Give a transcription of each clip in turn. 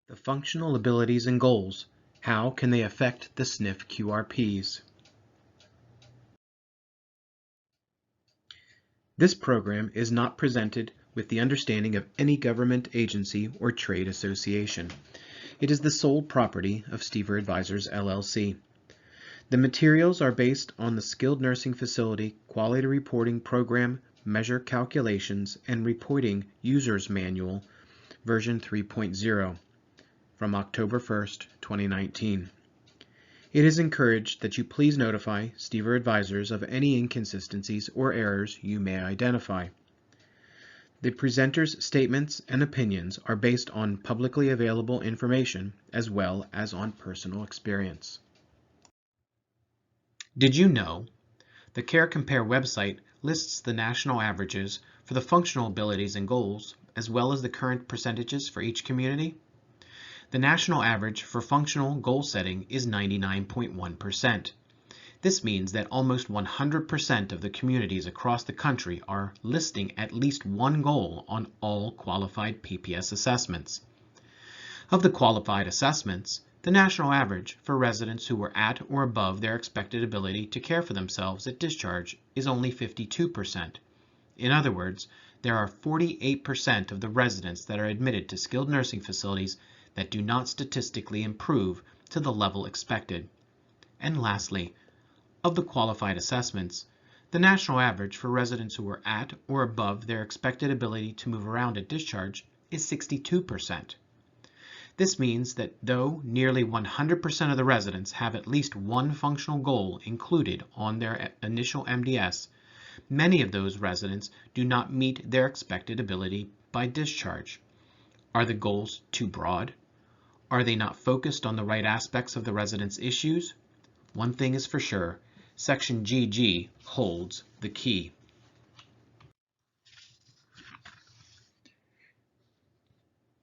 The functional abilities and goals. How can they affect the SNF QRPs? This program is not presented with the understanding of any government agency or trade association. It is the sole property of Stever Advisors, LLC. The materials are based on the Skilled Nursing Facility Quality Reporting Program Measure Calculations and Reporting User's Manual, version 3.0, from October 1st, 2019. It is encouraged that you please notify Stever Advisors of any inconsistencies or errors you may identify. The presenter's statements and opinions are based on publicly available information as well as on personal experience. Did you know the Care Compare website lists the national averages for the functional abilities and goals as well as the current percentages for each community? The national average for functional goal setting is 99.1%. This means that almost 100% of the communities across the country are listing at least one goal on all qualified PPS assessments. Of the qualified assessments, the national average for residents who were at or above their expected ability to care for themselves at discharge is only 52%. In other words, there are 48% of the residents that are admitted to skilled nursing facilities that do not statistically improve to the level expected. And lastly, of the qualified assessments, the national average for residents who are at or above their expected ability to move around at discharge is 62%. This means that though nearly 100% of the residents have at least one functional goal included on their initial MDS, many of those residents do not meet their expected ability by discharge. Are the goals too broad? Are they not focused on the right aspects of the resident's issues? One thing is for sure, Section GG holds the key.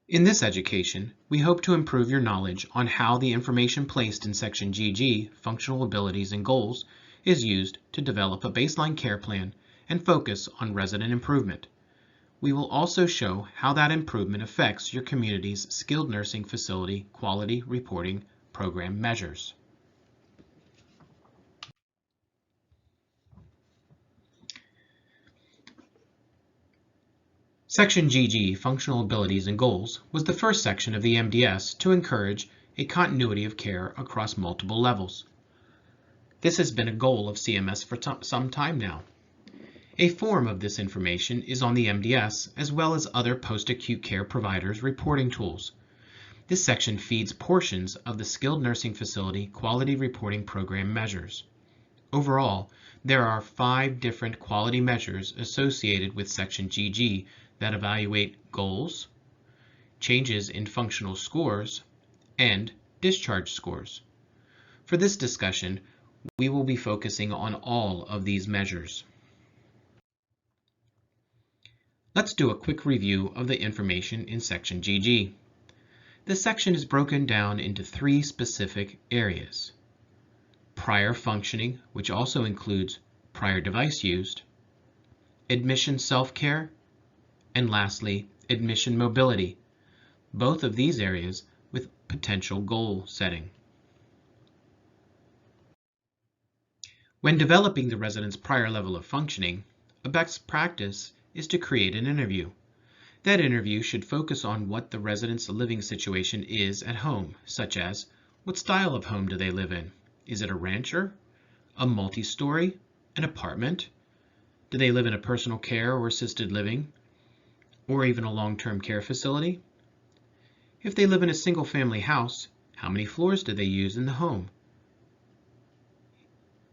In this education, we hope to improve your knowledge on how the information placed in Section GG, Functional Abilities and Goals, is used to develop a baseline care plan and focus on resident improvement. We will also show how that improvement affects your community's skilled nursing facility quality reporting program measures. Section GG, Functional Abilities and Goals, was the first section of the MDS to encourage a continuity of care across multiple levels. This has been a goal of CMS for some time now. A form of this information is on the MDS as well as other post-acute care providers' reporting tools. This section feeds portions of the Skilled Nursing Facility Quality Reporting Program measures. Overall, there are 5 different quality measures associated with Section GG that evaluate goals, changes in functional scores, and discharge scores. For this discussion, we will be focusing on all of these measures. Let's do a quick review of the information in Section GG. This section is broken down into 3 specific areas: prior functioning, which also includes prior device used, admission self-care, and lastly, admission mobility, both of these areas with potential goal setting. When developing the resident's prior level of functioning, a best practice is to create an interview. That interview should focus on what the resident's living situation is at home, such as what style of home do they live in? Is it a rancher, a multi-story, an apartment? Do they live in a personal care or assisted living, or even a long-term care facility? If they live in a single-family house, how many floors do they use in the home?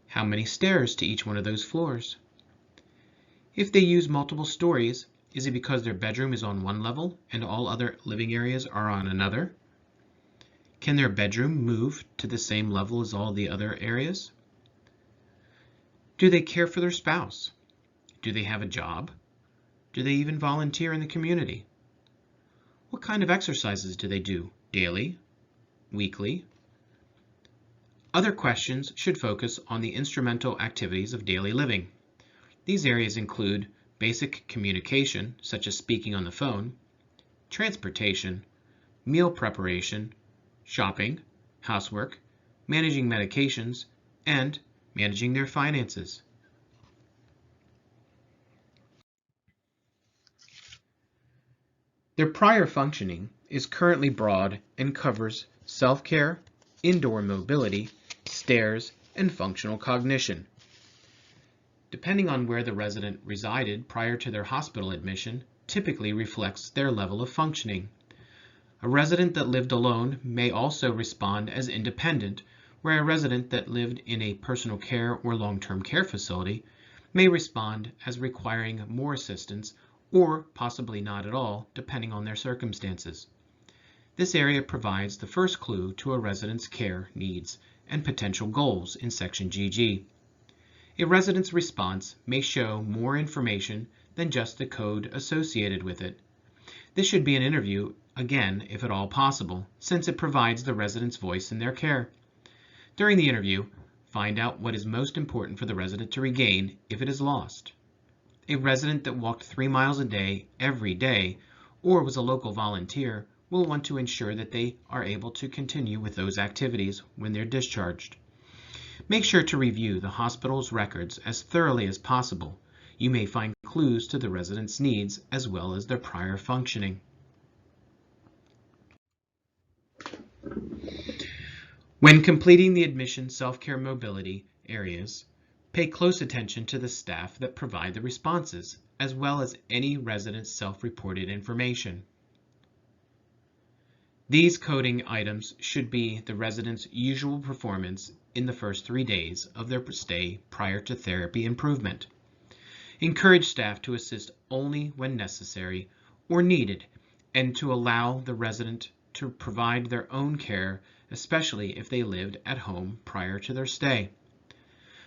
How many stairs to each one of those floors? If they use multiple stories, is it because their bedroom is on one level and all other living areas are on another? Can their bedroom move to the same level as all the other areas? Do they care for their spouse? Do they have a job? Do they even volunteer in the community? What kind of exercises do they do? Daily? Weekly? Other questions should focus on the instrumental activities of daily living. These areas include basic communication, such as speaking on the phone, transportation, meal preparation, shopping, housework, managing medications, and managing their finances. Their prior functioning is currently broad and covers self-care, indoor mobility, stairs, and functional cognition. Depending on where the resident resided prior to their hospital admission, typically reflects their level of functioning. A resident that lived alone may also respond as independent, where a resident that lived in a personal care or long-term care facility may respond as requiring more assistance or possibly not at all, depending on their circumstances. This area provides the first clue to a resident's care needs and potential goals in Section GG. A resident's response may show more information than just the code associated with it. This should be an interview, again, if at all possible, since it provides the resident's voice in their care. During the interview, find out what is most important for the resident to regain if it is lost. A resident that walked 3 miles a day every day or was a local volunteer will want to ensure that they are able to continue with those activities when they're discharged. Make sure to review the hospital's records as thoroughly as possible. You may find clues to the resident's needs as well as their prior functioning. When completing the admission self-care mobility areas, pay close attention to the staff that provide the responses, as well as any resident's self-reported information. These coding items should be the resident's usual performance in the first 3 days of their stay prior to therapy improvement. Encourage staff to assist only when necessary or needed, and to allow the resident to provide their own care, especially if they lived at home prior to their stay.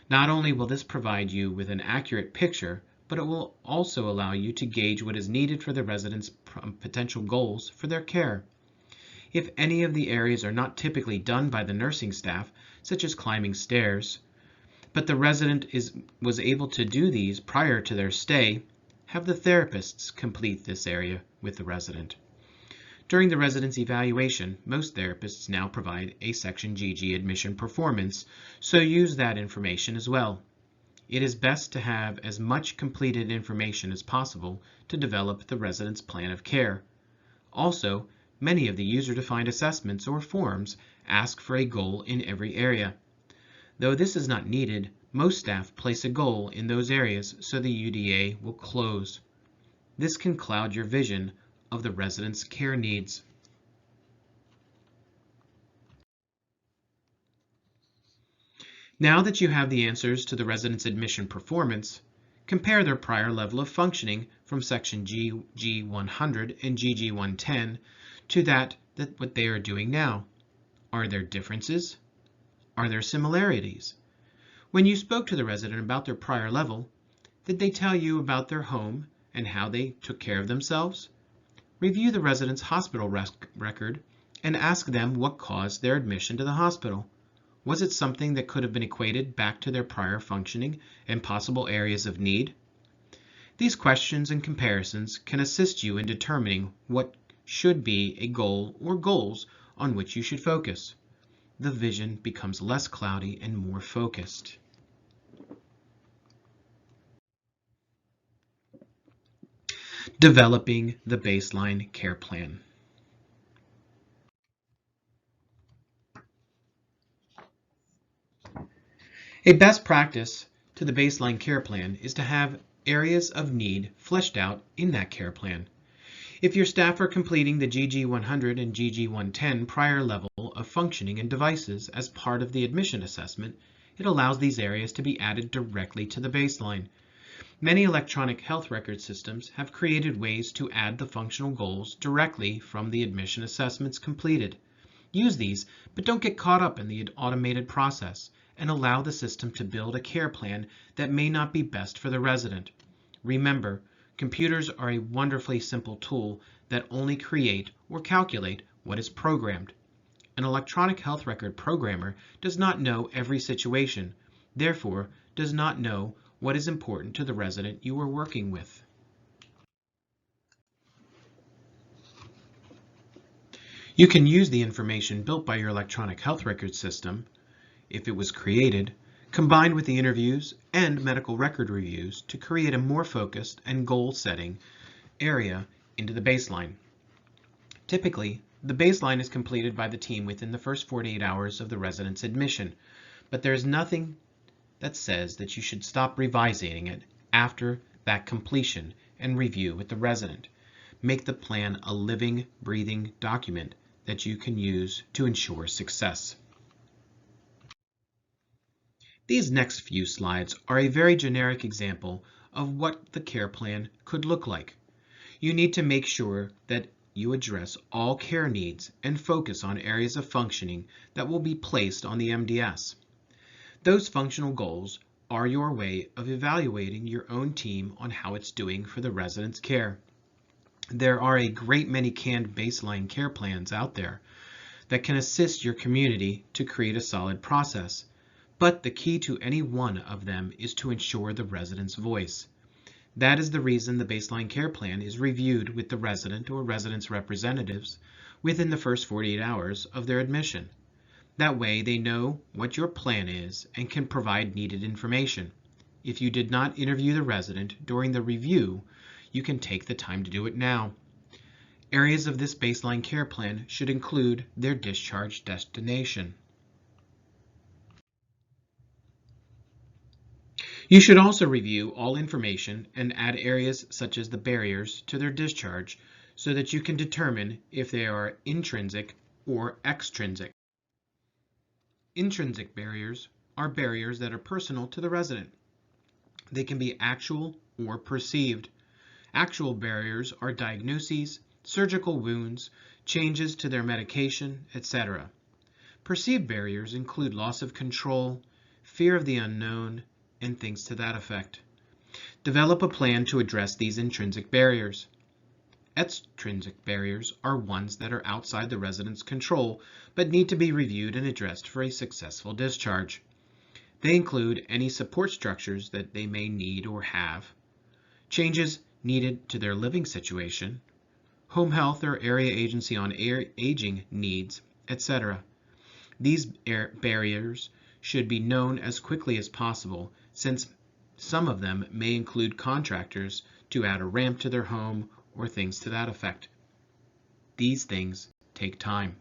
Not only will this provide you with an accurate picture, but it will also allow you to gauge what is needed for the resident's potential goals for their care. If any of the areas are not typically done by the nursing staff, such as climbing stairs, but the resident was able to do these prior to their stay, have the therapists complete this area with the resident. During the resident's evaluation, most therapists now provide a Section GG admission performance, so use that information as well. It is best to have as much completed information as possible to develop the resident's plan of care. Also, many of the user-defined assessments or forms ask for a goal in every area. Though this is not needed, most staff place a goal in those areas so the UDA will close. This can cloud your vision of the resident's care needs. Now that you have the answers to the resident's admission performance, compare their prior level of functioning from Section GG100 and GG110 to what they are doing now. Are there differences? Are there similarities? When you spoke to the resident about their prior level, did they tell you about their home and how they took care of themselves? Review the resident's hospital record and ask them what caused their admission to the hospital. Was it something that could have been equated back to their prior functioning and possible areas of need? These questions and comparisons can assist you in determining what should be a goal or goals on which you should focus. The vision becomes less cloudy and more focused. Developing the baseline care plan. A best practice to the baseline care plan is to have areas of need fleshed out in that care plan. If your staff are completing the GG100 and GG110 prior level of functioning and devices as part of the admission assessment, it allows these areas to be added directly to the baseline. Many electronic health record systems have created ways to add the functional goals directly from the admission assessments completed. Use these, but don't get caught up in the automated process, and allow the system to build a care plan that may not be best for the resident. Remember, computers are a wonderfully simple tool that only create or calculate what is programmed. An electronic health record programmer does not know every situation, therefore does not know what is important to the resident you are working with. You can use the information built by your electronic health record system, if it was created, combined with the interviews and medical record reviews to create a more focused and goal-setting area into the baseline. Typically, the baseline is completed by the team within the first 48 hours of the resident's admission, but there is nothing that says that you should stop revising it after that completion and review with the resident. Make the plan a living, breathing document that you can use to ensure success. These next few slides are a very generic example of what the care plan could look like. You need to make sure that you address all care needs and focus on areas of functioning that will be placed on the MDS. Those functional goals are your way of evaluating your own team on how it's doing for the resident's care. There are a great many canned baseline care plans out there that can assist your community to create a solid process. But the key to any one of them is to ensure the resident's voice. That is the reason the baseline care plan is reviewed with the resident or resident's representatives within the first 48 hours of their admission. That way they know what your plan is and can provide needed information. If you did not interview the resident during the review, you can take the time to do it now. Areas of this baseline care plan should include their discharge destination. You should also review all information and add areas such as the barriers to their discharge so that you can determine if they are intrinsic or extrinsic. Intrinsic barriers are barriers that are personal to the resident. They can be actual or perceived. Actual barriers are diagnoses, surgical wounds, changes to their medication, etc. Perceived barriers include loss of control, fear of the unknown, and things to that effect. Develop a plan to address these intrinsic barriers. Extrinsic barriers are ones that are outside the resident's control but need to be reviewed and addressed for a successful discharge. They include any support structures that they may need or have, changes needed to their living situation, home health or area agency on aging needs, etc. These barriers should be known as quickly as possible, since some of them may include contractors to add a ramp to their home or things to that effect. These things take time.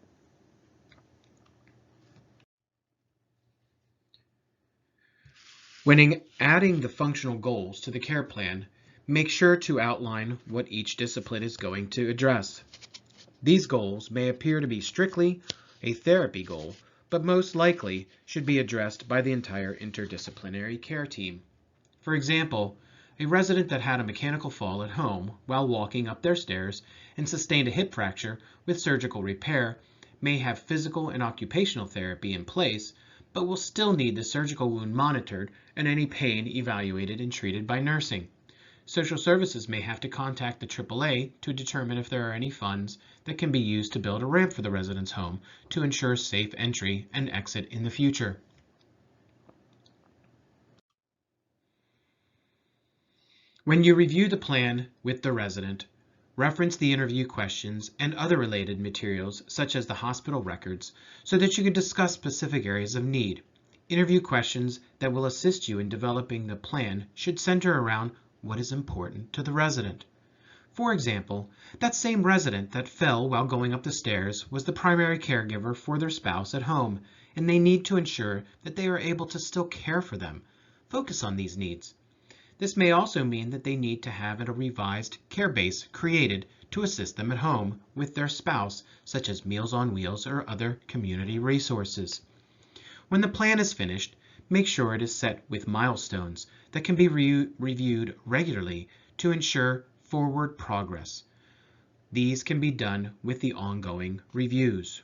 When adding the functional goals to the care plan, make sure to outline what each discipline is going to address. These goals may appear to be strictly a therapy goal, but most likely should be addressed by the entire interdisciplinary care team. For example, a resident that had a mechanical fall at home while walking up their stairs and sustained a hip fracture with surgical repair may have physical and occupational therapy in place, but will still need the surgical wound monitored and any pain evaluated and treated by nursing. Social services may have to contact the AAA to determine if there are any funds that can be used to build a ramp for the resident's home to ensure safe entry and exit in the future. When you review the plan with the resident, reference the interview questions and other related materials such as the hospital records so that you can discuss specific areas of need. Interview questions that will assist you in developing the plan should center around what is important to the resident. For example, that same resident that fell while going up the stairs was the primary caregiver for their spouse at home, and they need to ensure that they are able to still care for them. Focus on these needs. This may also mean that they need to have a revised care base created to assist them at home with their spouse, such as Meals on Wheels or other community resources. When the plan is finished, make sure it is set with milestones that can be reviewed regularly to ensure forward progress. These can be done with the ongoing reviews.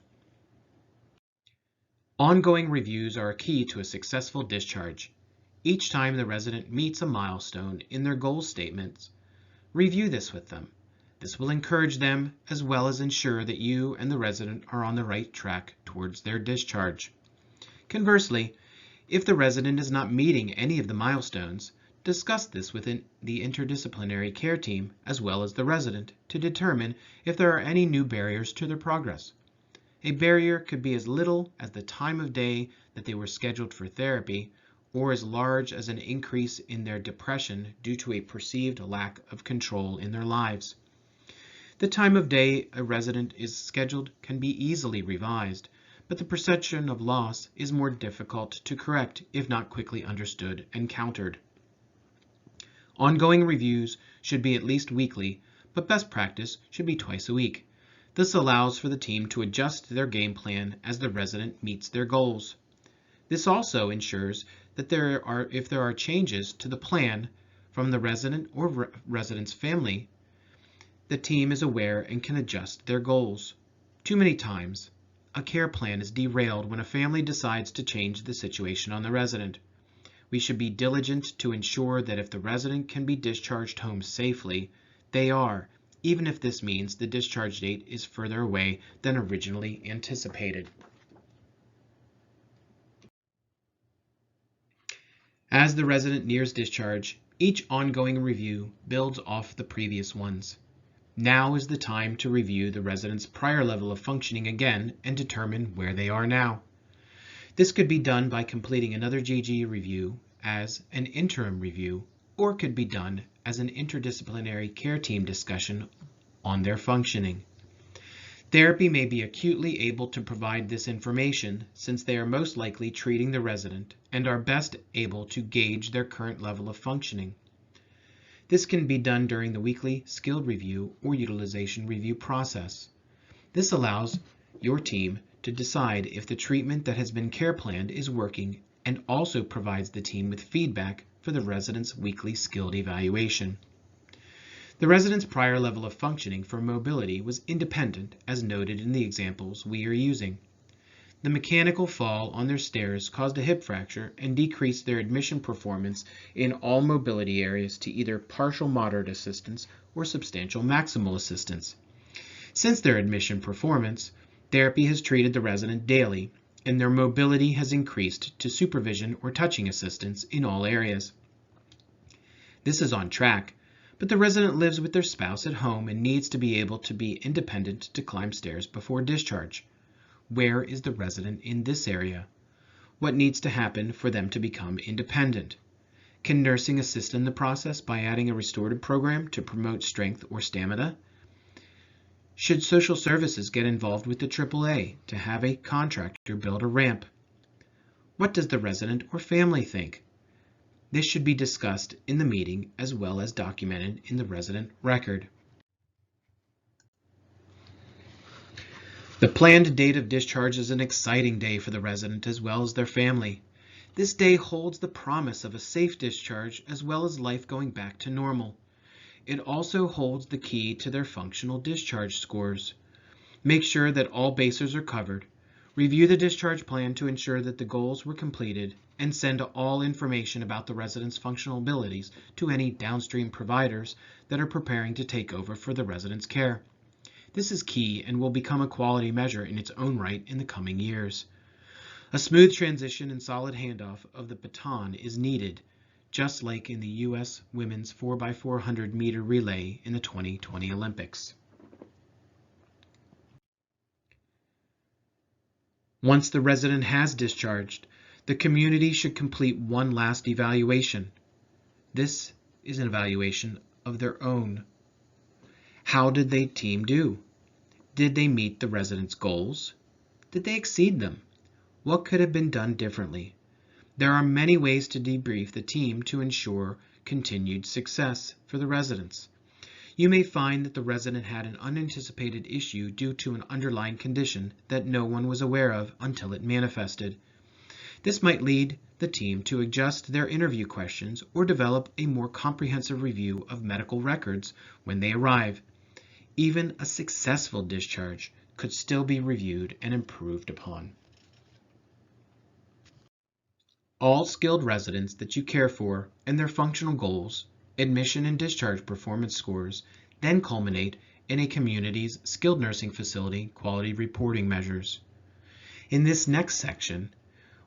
Ongoing reviews are a key to a successful discharge. Each time the resident meets a milestone in their goal statements, review this with them. This will encourage them as well as ensure that you and the resident are on the right track towards their discharge. Conversely, if the resident is not meeting any of the milestones, discuss this within the interdisciplinary care team as well as the resident to determine if there are any new barriers to their progress. A barrier could be as little as the time of day that they were scheduled for therapy, or as large as an increase in their depression due to a perceived lack of control in their lives. The time of day a resident is scheduled can be easily revised, but the perception of loss is more difficult to correct if not quickly understood and countered. Ongoing reviews should be at least weekly, but best practice should be twice a week. This allows for the team to adjust their game plan as the resident meets their goals. This also ensures that if there are changes to the plan from the resident or resident's family, the team is aware and can adjust their goals. Too many times, a care plan is derailed when a family decides to change the situation on the resident. We should be diligent to ensure that if the resident can be discharged home safely, they are, even if this means the discharge date is further away than originally anticipated. As the resident nears discharge, each ongoing review builds off the previous ones. Now is the time to review the resident's prior level of functioning again and determine where they are now. This could be done by completing another GG review as an interim review, or could be done as an interdisciplinary care team discussion on their functioning. Therapy may be acutely able to provide this information since they are most likely treating the resident and are best able to gauge their current level of functioning. This can be done during the weekly skilled review or utilization review process. This allows your team to decide if the treatment that has been care planned is working and also provides the team with feedback for the resident's weekly skilled evaluation. The resident's prior level of functioning for mobility was independent, as noted in the examples we are using. The mechanical fall on their stairs caused a hip fracture and decreased their admission performance in all mobility areas to either partial moderate assistance or substantial maximal assistance. Since their admission performance, therapy has treated the resident daily, and their mobility has increased to supervision or touching assistance in all areas. This is on track, but the resident lives with their spouse at home and needs to be able to be independent to climb stairs before discharge. Where is the resident in this area? What needs to happen for them to become independent? Can nursing assist in the process by adding a restorative program to promote strength or stamina? Should social services get involved with the AAA to have a contractor build a ramp? What does the resident or family think? This should be discussed in the meeting as well as documented in the resident record. The planned date of discharge is an exciting day for the resident as well as their family. This day holds the promise of a safe discharge as well as life going back to normal. It also holds the key to their functional discharge scores. Make sure that all bases are covered. Review the discharge plan to ensure that the goals were completed, and send all information about the resident's functional abilities to any downstream providers that are preparing to take over for the resident's care. This is key and will become a quality measure in its own right in the coming years. A smooth transition and solid handoff of the baton is needed, just like in the U.S. Women's 4x400 meter relay in the 2020 Olympics. Once the resident has discharged, the community should complete one last evaluation. This is an evaluation of their own. How did the team do? Did they meet the resident's goals? Did they exceed them? What could have been done differently? There are many ways to debrief the team to ensure continued success for the residents. You may find that the resident had an unanticipated issue due to an underlying condition that no one was aware of until it manifested. This might lead the team to adjust their interview questions or develop a more comprehensive review of medical records when they arrive. Even a successful discharge could still be reviewed and improved upon. All skilled residents that you care for and their functional goals, admission and discharge performance scores, then culminate in a community's skilled nursing facility quality reporting measures. In this next section,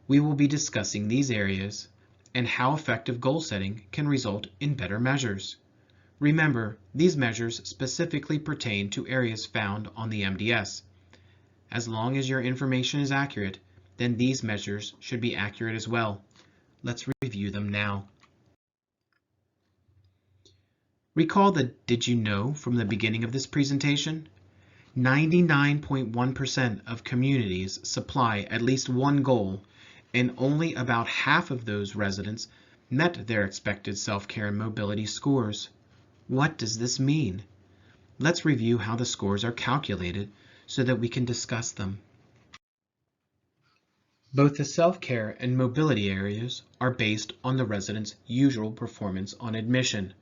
we will be discussing these areas and how effective goal setting can result in better measures. Remember, these measures specifically pertain to areas found on the MDS. As long as your information is accurate, then these measures should be accurate as well. Let's review them now. Recall the "did you know" from the beginning of this presentation? 99.1% of communities supply at least one goal, and only about half of those residents met their expected self-care and mobility scores. What does this mean? Let's review how the scores are calculated so that we can discuss them. Both the self-care and mobility areas are based on the resident's usual performance on admission.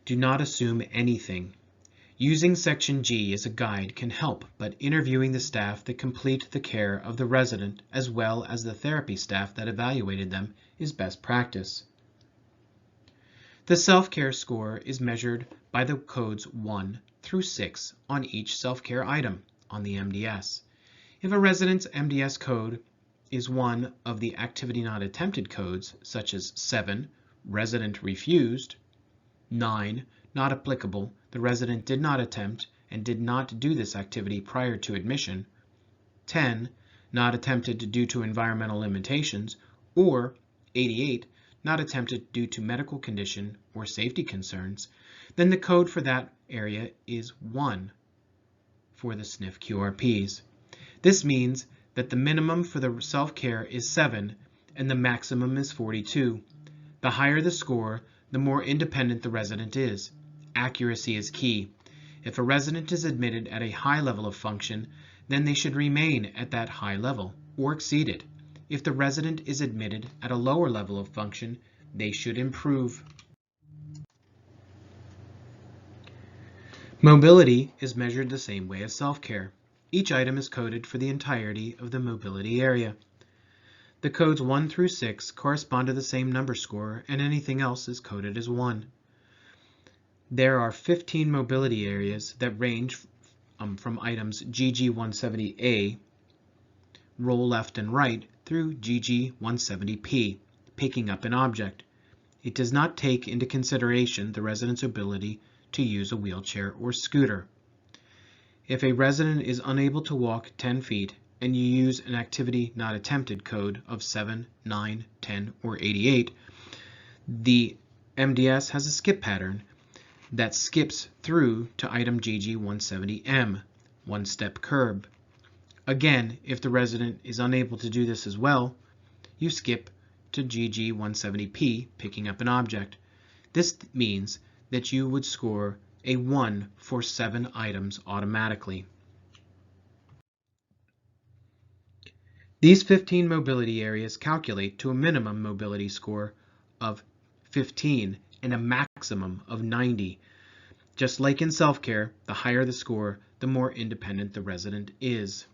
Do not assume anything. Using Section G as a guide can help, but interviewing the staff that complete the care of the resident as well as the therapy staff that evaluated them is best practice. The self-care score is measured by the codes 1 through 6 on each self-care item on the MDS. If a resident's MDS code is one of the activity not attempted codes, such as 7, resident refused, 9, not applicable, the resident did not attempt and did not do this activity prior to admission, 10, not attempted due to environmental limitations, or 88, not attempted due to medical condition or safety concerns, then the code for that area is 1 for the SNF QRPs. This means that the minimum for the self-care is 7 and the maximum is 42. The higher the score, the more independent the resident is. Accuracy is key. If a resident is admitted at a high level of function, then they should remain at that high level or exceed it. If the resident is admitted at a lower level of function, they should improve. Mobility is measured the same way as self-care. Each item is coded for the entirety of the mobility area. The codes 1 through 6 correspond to the same number score, and anything else is coded as 1. There are 15 mobility areas that range from items GG170A, roll left and right, through GG170P, picking up an object. It does not take into consideration the resident's ability to use a wheelchair or scooter. If a resident is unable to walk 10 feet and you use an activity not attempted code of 7, 9, 10, or 88, the MDS has a skip pattern that skips through to item GG170M, one-step curb. Again, if the resident is unable to do this as well, you skip to GG170P, picking up an object. This means that you would score a 1 for 7 items automatically. These 15 mobility areas calculate to a minimum mobility score of 15 and a maximum of 90. Just like in self-care, the higher the score, the more independent the resident is.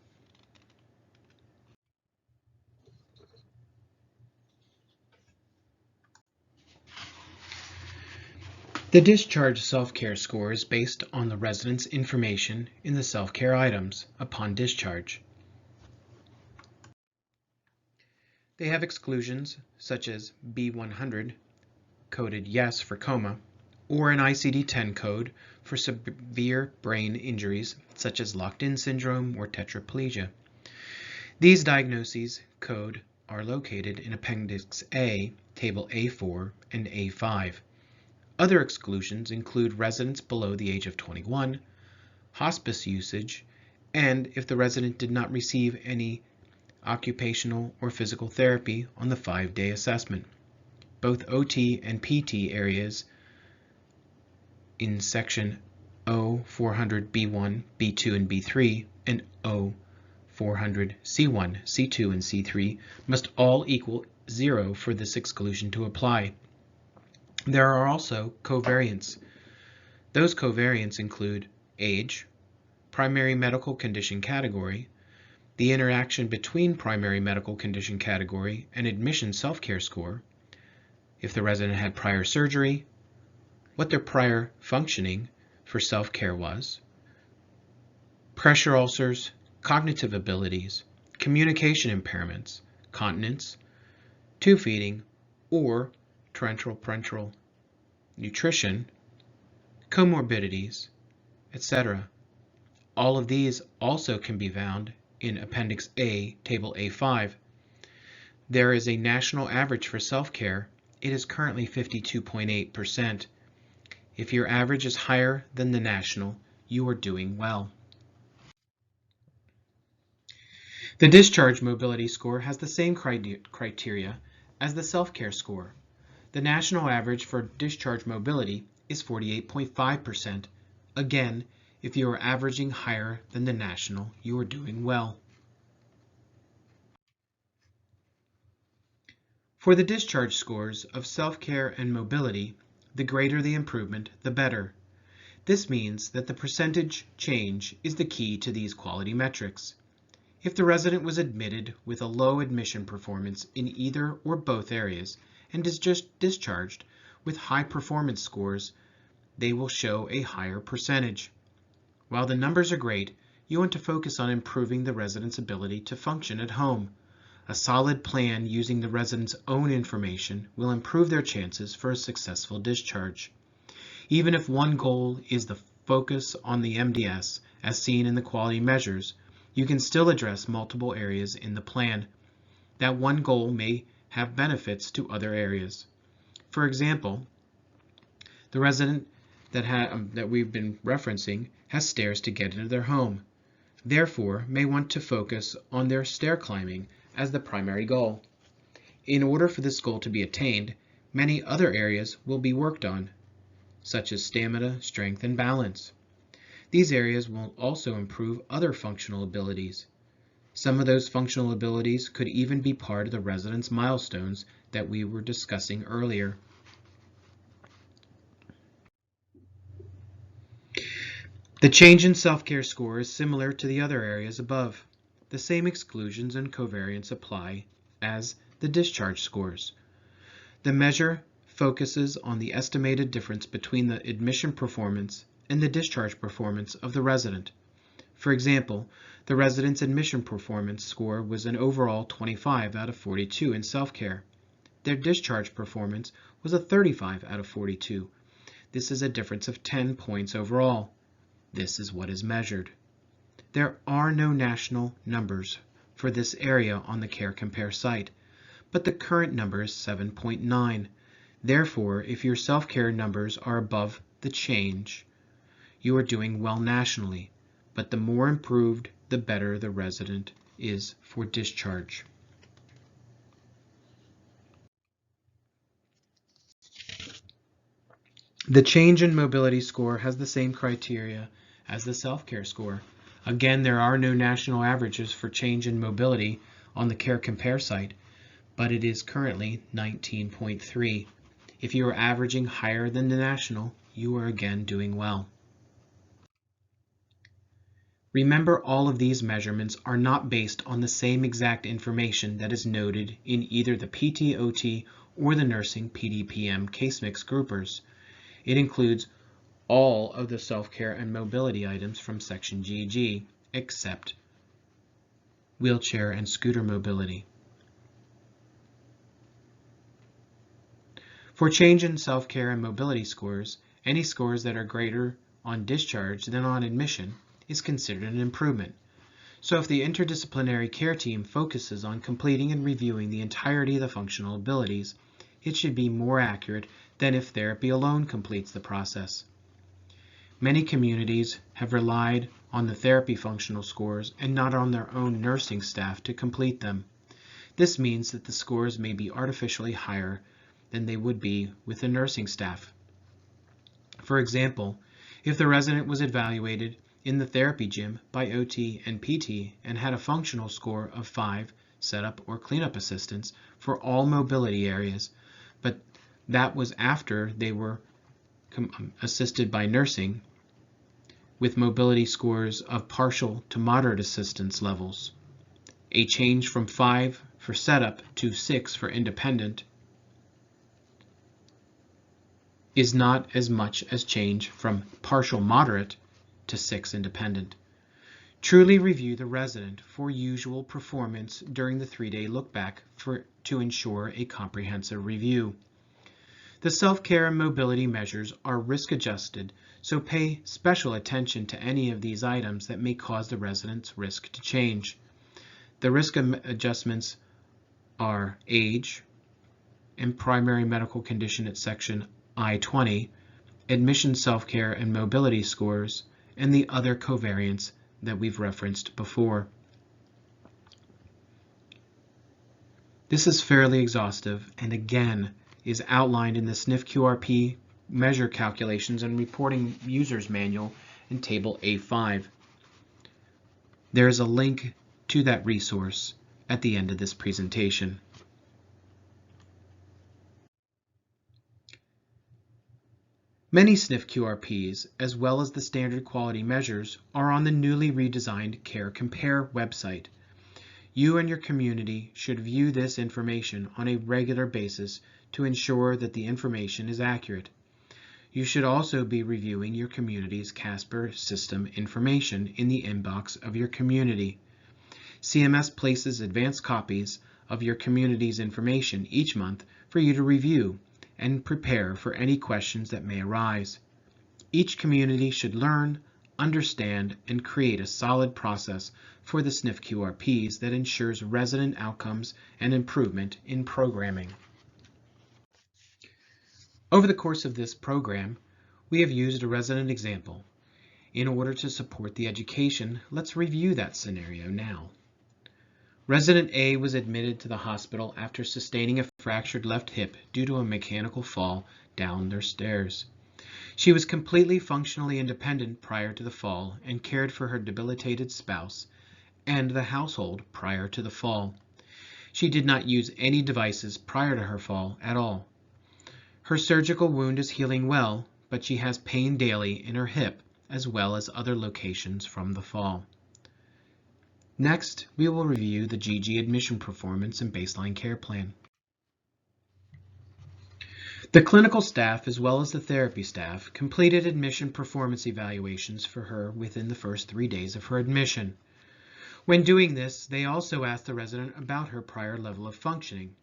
The discharge self-care score is based on the resident's information in the self-care items upon discharge. They have exclusions such as B100, coded yes for coma, or an ICD-10 code for severe brain injuries such as locked-in syndrome or tetraplegia. These diagnoses code are located in Appendix A, Table A4 and A5. Other exclusions include residents below the age of 21, hospice usage, and if the resident did not receive any occupational or physical therapy on the 5-day assessment. Both OT and PT areas in Section O400B1, B2, and B3, and O400C1, C2, and C3 must all equal 0 for this exclusion to apply. There are also covariants. Those covariants include age, primary medical condition category, the interaction between primary medical condition category and admission self-care score, if the resident had prior surgery, what their prior functioning for self-care was, pressure ulcers, cognitive abilities, communication impairments, continence, tube feeding, or parenteral nutrition, comorbidities, etc. All of these also can be found in Appendix A, Table A5. There is a national average for self-care. It is currently 52.8%. If your average is higher than the national, you are doing well. The discharge mobility score has the same criteria as the self-care score. The national average for discharge mobility is 48.5%. Again, if you are averaging higher than the national, you are doing well. For the discharge scores of self-care and mobility, the greater the improvement, the better. This means that the percentage change is the key to these quality metrics. If the resident was admitted with a low admission performance in either or both areas and is just discharged with high performance scores, they will show a higher percentage. While the numbers are great, you want to focus on improving the resident's ability to function at home. A solid plan using the resident's own information will improve their chances for a successful discharge. Even if one goal is the focus on the MDS, as seen in the quality measures, you can still address multiple areas in the plan. That one goal may have benefits to other areas. For example, the resident that we've been referencing has stairs to get into their home. Therefore, may want to focus on their stair climbing as the primary goal. In order for this goal to be attained, many other areas will be worked on, such as stamina, strength, and balance. These areas will also improve other functional abilities. Some of those functional abilities could even be part of the resident's milestones that we were discussing earlier. The change in self-care score is similar to the other areas above. The same exclusions and covariance apply as the discharge scores. The measure focuses on the estimated difference between the admission performance and the discharge performance of the resident. For example, the resident's admission performance score was an overall 25 out of 42 in self-care. Their discharge performance was a 35 out of 42. This is a difference of 10 points overall. This is what is measured. There are no national numbers for this area on the Care Compare site, but the current number is 7.9. Therefore, if your self-care numbers are above the change, you are doing well nationally, but the more improved, the better the resident is for discharge. The change in mobility score has the same criteria as the self-care score. Again, there are no national averages for change in mobility on the Care Compare site, but it is currently 19.3. If you are averaging higher than the national, you are again doing well. Remember, all of these measurements are not based on the same exact information that is noted in either the PT/OT or the nursing PDPM case mix groupers. It includes all of the self-care and mobility items from Section GG, except wheelchair and scooter mobility. For change in self-care and mobility scores, any scores that are greater on discharge than on admission is considered an improvement. So if the interdisciplinary care team focuses on completing and reviewing the entirety of the functional abilities, it should be more accurate than if therapy alone completes the process. Many communities have relied on the therapy functional scores and not on their own nursing staff to complete them. This means that the scores may be artificially higher than they would be with the nursing staff. For example, if the resident was evaluated in the therapy gym by OT and PT and had a functional score of 5 setup or cleanup assistants for all mobility areas, but that was after they were assisted by nursing with mobility scores of partial to moderate assistance levels. A change from 5 for setup to 6 for independent is not as much as change from partial moderate to 6 independent. Truly review the resident for usual performance during the 3-day look-back to ensure a comprehensive review. The self-care and mobility measures are risk-adjusted, so pay special attention to any of these items that may cause the resident's risk to change. The risk adjustments are age and primary medical condition at section I-20, admission self-care and mobility scores, and the other covariants that we've referenced before. This is fairly exhaustive and again is outlined in the SNF QRP measure calculations and reporting users manual in table A5. There is a link to that resource at the end of this presentation. Many SNF QRPs, as well as the standard quality measures, are on the newly redesigned Care Compare website. You and your community should view this information on a regular basis to ensure that the information is accurate. You should also be reviewing your community's CASPER system information in the inbox of your community. CMS places advanced copies of your community's information each month for you to review and prepare for any questions that may arise. Each community should learn, understand, and create a solid process for the SNF QRPs that ensures resident outcomes and improvement in programming. Over the course of this program, we have used a resident example. In order to support the education, let's review that scenario now. Resident A was admitted to the hospital after sustaining a fractured left hip due to a mechanical fall down their stairs. She was completely functionally independent prior to the fall and cared for her debilitated spouse and the household prior to the fall. She did not use any devices prior to her fall at all. Her surgical wound is healing well, but she has pain daily in her hip as well as other locations from the fall. Next, we will review the GG admission performance and baseline care plan. The clinical staff as well as the therapy staff completed admission performance evaluations for her within the first 3 days of her admission. When doing this, they also asked the resident about her prior level of functioning.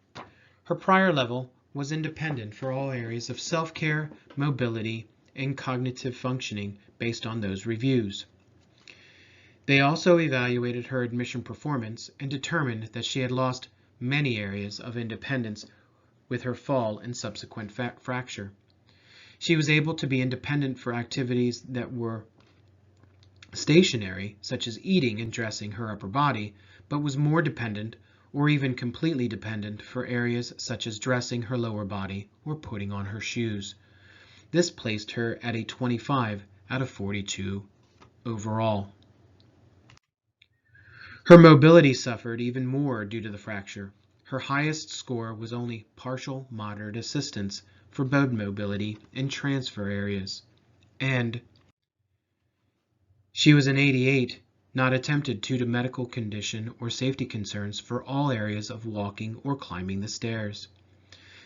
Her prior level was independent for all areas of self-care, mobility, and cognitive functioning based on those reviews. They also evaluated her admission performance and determined that she had lost many areas of independence with her fall and subsequent fracture. She was able to be independent for activities that were stationary, such as eating and dressing her upper body, but was more dependent or even completely dependent for areas such as dressing her lower body or putting on her shoes. This placed her at a 25 out of 42 overall. Her mobility suffered even more due to the fracture. Her highest score was only partial moderate assistance for bone mobility and transfer areas, and she was an 88, not attempted due to medical condition or safety concerns for all areas of walking or climbing the stairs.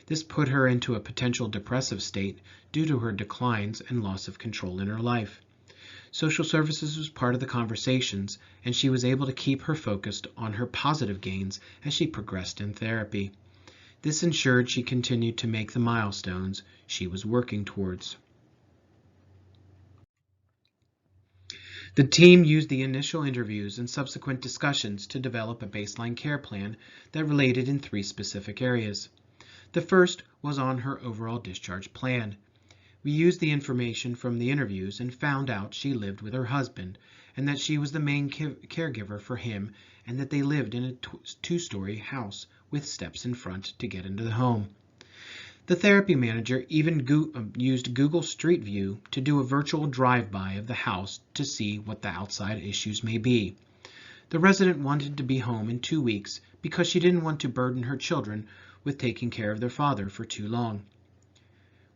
This put her into a potential depressive state due to her declines and loss of control in her life. Social services was part of the conversations, and she was able to keep her focused on her positive gains as she progressed in therapy. This ensured she continued to make the milestones she was working towards. The team used the initial interviews and subsequent discussions to develop a baseline care plan that related in 3 specific areas. The first was on her overall discharge plan. We used the information from the interviews and found out she lived with her husband and that she was the main caregiver for him and that they lived in a 2-story house with steps in front to get into the home. The therapy manager even used Google Street View to do a virtual drive-by of the house to see what the outside issues may be. The resident wanted to be home in 2 weeks because she didn't want to burden her children with taking care of their father for too long.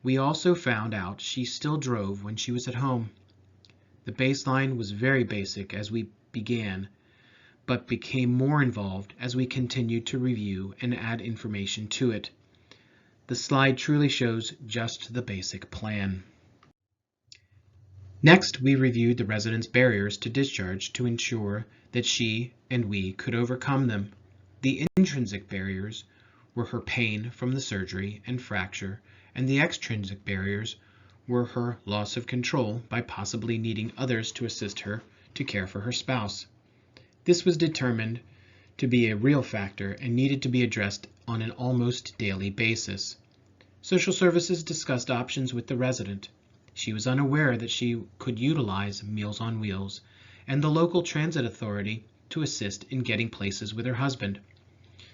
We also found out she still drove when she was at home. The baseline was very basic as we began, but became more involved as we continued to review and add information to it. The slide truly shows just the basic plan. Next, we reviewed the resident's barriers to discharge to ensure that she and we could overcome them. The intrinsic barriers were her pain from the surgery and fracture, and the extrinsic barriers were her loss of control by possibly needing others to assist her to care for her spouse. This was determined to be a real factor and needed to be addressed on an almost daily basis. Social services discussed options with the resident. She was unaware that she could utilize Meals on Wheels and the local transit authority to assist in getting places with her husband.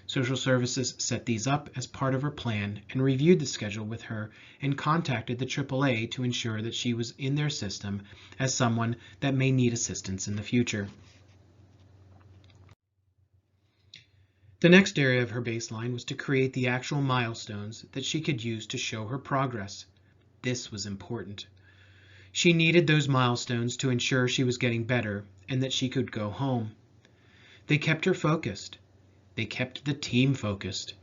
Social services set these up as part of her plan and reviewed the schedule with her and contacted the AAA to ensure that she was in their system as someone that may need assistance in the future. The next area of her baseline was to create the actual milestones that she could use to show her progress. This was important. She needed those milestones to ensure she was getting better and that she could go home. They kept her focused. They kept the team focused.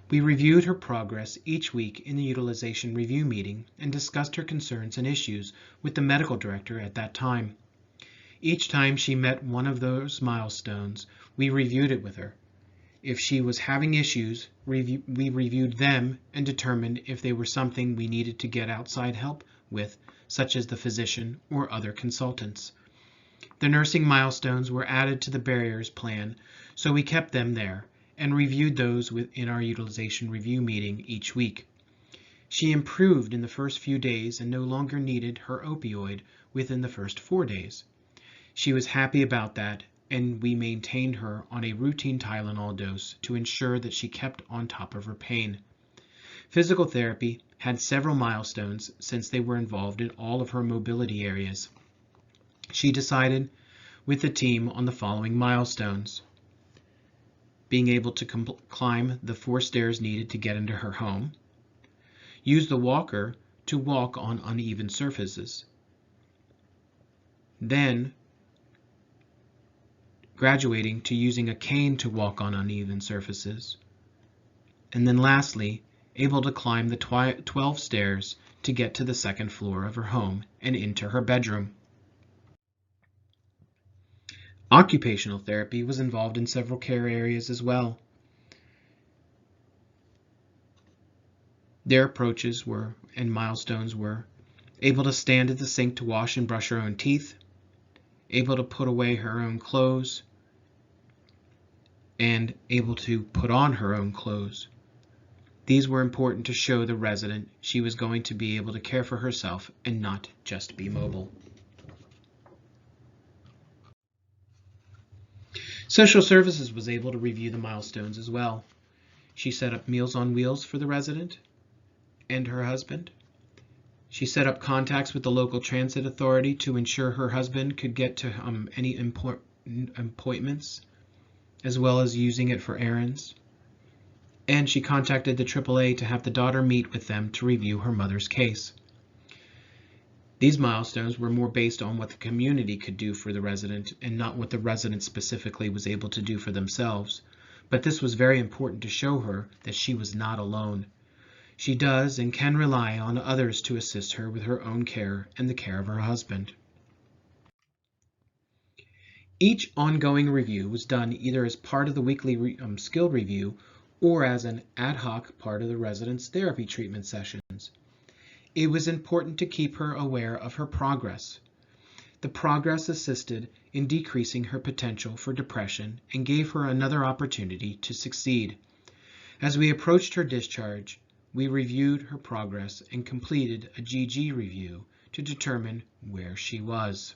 We reviewed her progress each week in the utilization review meeting and discussed her concerns and issues with the medical director at that time. Each time she met one of those milestones, we reviewed it with her. If she was having issues, we reviewed them and determined if they were something we needed to get outside help with, such as the physician or other consultants. The nursing milestones were added to the barriers plan, so we kept them there and reviewed those in our utilization review meeting each week. She improved in the first few days and no longer needed her opioid within the first 4 days. She was happy about that, and we maintained her on a routine Tylenol dose to ensure that she kept on top of her pain. Physical therapy had several milestones since they were involved in all of her mobility areas. She decided with the team on the following milestones: being able to climb the 4 stairs needed to get into her home, use the walker to walk on uneven surfaces, then graduating to using a cane to walk on uneven surfaces, and then lastly, able to climb the 12 stairs to get to the 2nd floor of her home and into her bedroom. Occupational therapy was involved in several care areas as well. Their approaches were, and milestones were, able to stand at the sink to wash and brush her own teeth, able to put away her own clothes, and able to put on her own clothes. These were important to show the resident she was going to be able to care for herself and not just be mobile. Social Services was able to review the milestones as well. She set up Meals on Wheels for the resident and her husband. She set up contacts with the local transit authority to ensure her husband could get to any appointments, as well as using it for errands. And she contacted the AAA to have the daughter meet with them to review her mother's case. These milestones were more based on what the community could do for the resident and not what the resident specifically was able to do for themselves. But this was very important to show her that she was not alone. She does and can rely on others to assist her with her own care and the care of her husband. Each ongoing review was done either as part of the weekly skill review or as an ad hoc part of the resident's therapy treatment sessions. It was important to keep her aware of her progress. The progress assisted in decreasing her potential for depression and gave her another opportunity to succeed. As we approached her discharge, we reviewed her progress and completed a GG review to determine where she was.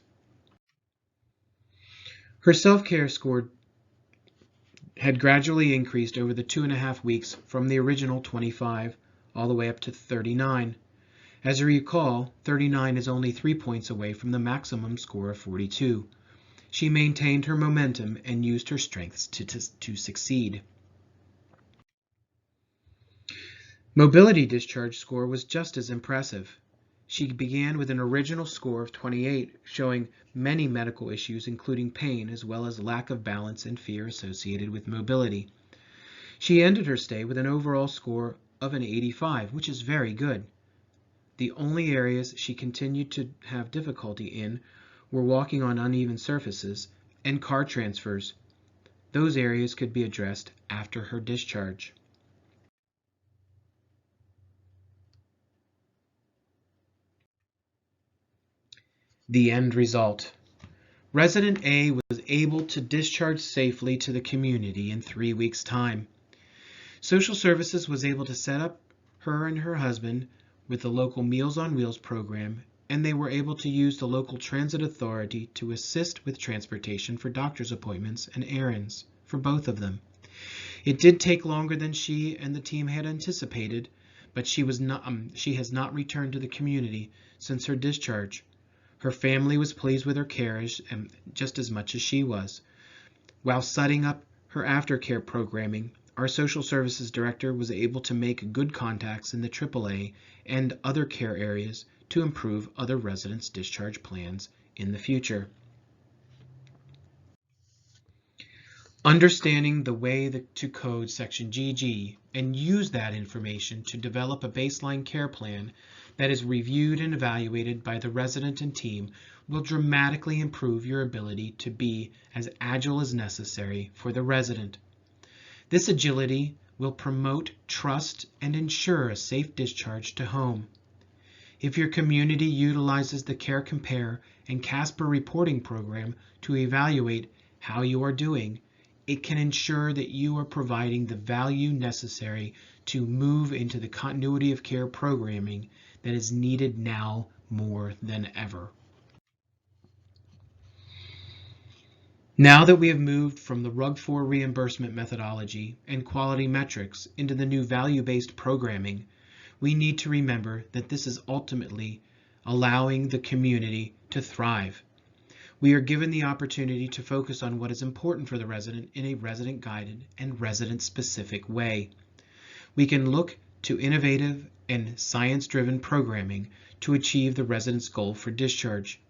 Her self-care score had gradually increased over the 2.5 weeks from the original 25 all the way up to 39. As you recall, 39 is only 3 points away from the maximum score of 42. She maintained her momentum and used her strengths to succeed. Mobility discharge score was just as impressive. She began with an original score of 28, showing many medical issues including pain as well as lack of balance and fear associated with mobility. She ended her stay with an overall score of an 85, which is very good. The only areas she continued to have difficulty in were walking on uneven surfaces and car transfers. Those areas could be addressed after her discharge. The end result. Resident A was able to discharge safely to the community in 3 weeks' time. Social Services was able to set up her and her husband with the local Meals on Wheels program, and they were able to use the local transit authority to assist with transportation for doctor's appointments and errands for both of them. It did take longer than she and the team had anticipated, but she has not returned to the community since her discharge. Her family was pleased with her care just as much as she was. While setting up her aftercare programming, our social services director was able to make good contacts in the AAA and other care areas to improve other residents' discharge plans in the future. Understanding the way to code section GG and use that information to develop a baseline care plan that is reviewed and evaluated by the resident and team will dramatically improve your ability to be as agile as necessary for the resident. This agility will promote trust and ensure a safe discharge to home. If your community utilizes the Care Compare and CASPER reporting program to evaluate how you are doing, it can ensure that you are providing the value necessary to move into the continuity of care programming that is needed now more than ever. Now that we have moved from the RUG-4 reimbursement methodology and quality metrics into the new value-based programming, we need to remember that this is ultimately allowing the community to thrive. We are given the opportunity to focus on what is important for the resident in a resident-guided and resident-specific way. We can look to innovative and science-driven programming to achieve the resident's goal for discharge.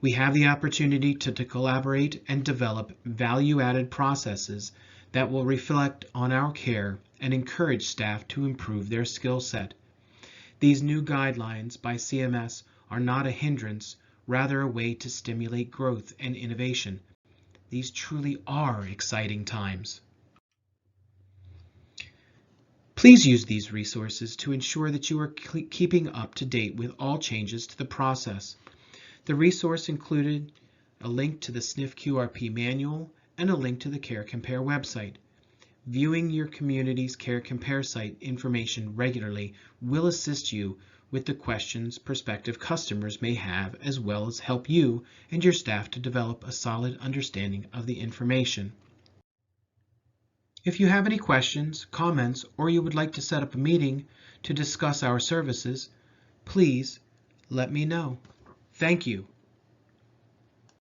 We have the opportunity to collaborate and develop value-added processes that will reflect on our care and encourage staff to improve their skill set. These new guidelines by CMS are not a hindrance, rather a way to stimulate growth and innovation. These truly are exciting times. Please use these resources to ensure that you are keeping up to date with all changes to the process. The resource included a link to the SNF QRP manual and a link to the Care Compare website. Viewing your community's Care Compare site information regularly will assist you with the questions prospective customers may have, as well as help you and your staff to develop a solid understanding of the information. If you have any questions, comments, or you would like to set up a meeting to discuss our services, please let me know. Thank you.